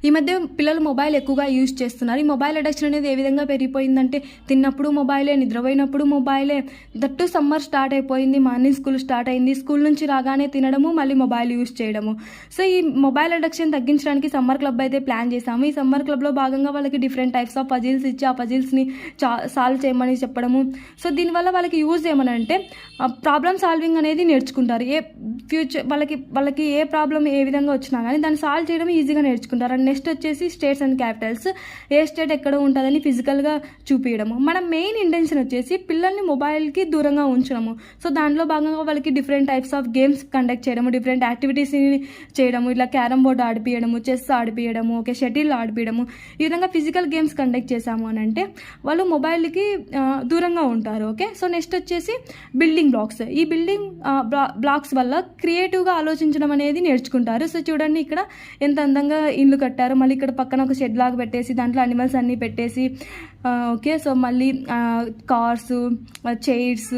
ఈ మధ్య పిల్లలు మొబైల్ ఎక్కువగా యూజ్ చేస్తున్నారు. ఈ మొబైల్ అడిక్షన్ అనేది ఏ విధంగా పెరిగిపోయిందంటే తిన్నప్పుడు మొబైలే, నిద్రపోయినప్పుడు మొబైలే. దట్టు సమ్మర్ స్టార్ట్ అయిపోయింది, మార్నింగ్ స్కూల్ స్టార్ట్ అయింది. స్కూల్ నుంచి రాగానే తినడము, మళ్ళీ మొబైల్ యూజ్ చేయడము. సో ఈ మొబైల్ అడిక్షన్ తగ్గించడానికి సమ్మర్ క్లబ్ అయితే ప్లాన్ చేశాము. ఈ సమ్మర్ క్లబ్లో భాగంగా వాళ్ళకి డిఫరెంట్ టైప్స్ ఆఫ్ పజిల్స్ ఇచ్చి ఆ పజిల్స్ని సాల్వ్ చేయమని చెప్పడము. సో దీనివల్ల వాళ్ళకి యూజ్ ఏమనంటే ప్రాబ్లమ్ సాల్వింగ్ అనేది నేర్చుకుంటారు. ఏ ఫ్యూచర్ వాళ్ళకి ఏ ప్రాబ్లం ఏ విధంగా వచ్చినా కానీ దాన్ని సాల్వ్ చేయడం ఈజీగా నేర్చుకుంటారు. అండ్ నెక్స్ట్ వచ్చేసి states and Capitals, A state ఎక్కడ ఉంటుందని ఫిజికల్గా చూపించడము. మన మెయిన్ ఇంటెన్షన్ వచ్చేసి పిల్లల్ని మొబైల్కి దూరంగా ఉంచడము. సో దాంట్లో భాగంగా వాళ్ళకి different types of games conduct చేయడము, డిఫరెంట్ యాక్టివిటీస్ని చేయడము, ఇట్లా క్యారమ్ బోర్డ్ ఆడిపియడము, చెస్ ఆడిపియడము, ఓకే షటిల్ ఆడిపియడము. ఈ విధంగా ఫిజికల్ గేమ్స్ కండక్ట్ చేశాము అని అంటే వాళ్ళు మొబైల్కి దూరంగా ఉంటారు. ఓకే, సో నెక్స్ట్ వచ్చేసి బిల్డింగ్ బ్లాక్స్. ఈ బిల్డింగ్ బ్లాక్స్ వల్ల క్రియేటివ్గా ఆలోచించడం అనేది నేర్చుకుంటారు. సో చూడండి ఇక్కడ ఎంత అందంగా ఇల్లు కట్టారు. మళ్ళీ ఇక్కడ పక్కన ఒక షెడ్ లాగా పెట్టేసి దాంట్లో అనిమల్స్ అన్నీ పెట్టేసి ఓకే, సో మళ్ళీ కార్స్, చైర్స్,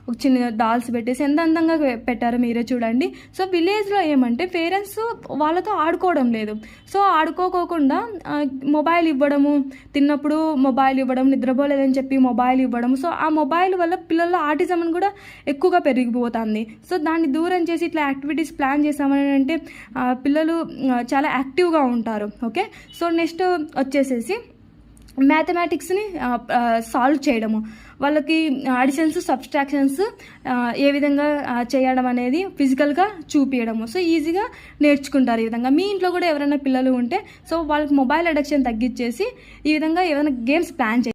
ఒక చిన్న డాల్స్ పెట్టేసి ఎంత అందంగా పెట్టారు మీరే చూడండి. సో విలేజ్లో ఏమంటే పేరెంట్స్ వాళ్ళతో ఆడుకోవడం లేదు. సో ఆడుకోకుండా మొబైల్ ఇవ్వడము, తిన్నప్పుడు మొబైల్ ఇవ్వడం, నిద్రపోలేదని చెప్పి మొబైల్ ఇవ్వడం. సో ఆ మొబైల్ వల్ల పిల్లల్లో ఆటిజం అని కూడా ఎక్కువగా పెరిగిపోతుంది. సో దాన్ని దూరం చేసి ఇట్లా యాక్టివిటీస్ ప్లాన్ చేసామని అంటే పిల్లలు చాలా యాక్టివ్గా ఉంటారు. ఓకే, సో నెక్స్ట్ వచ్చేసేసి మ్యాథమెటిక్స్ని సాల్వ్ చేయడము, వాళ్ళకి అడిషన్స్ సబ్స్ట్రాక్షన్స్ ఏ విధంగా చేయడం అనేది ఫిజికల్గా చూపించడము. సో ఈజీగా నేర్చుకుంటారు. ఈ విధంగా మీ ఇంట్లో కూడా ఎవరైనా పిల్లలు ఉంటే సో వాళ్ళకి మొబైల్ అడిక్షన్ తగ్గించేసి ఈ విధంగా ఏమైనా గేమ్స్ ప్లాన్ చేయండి.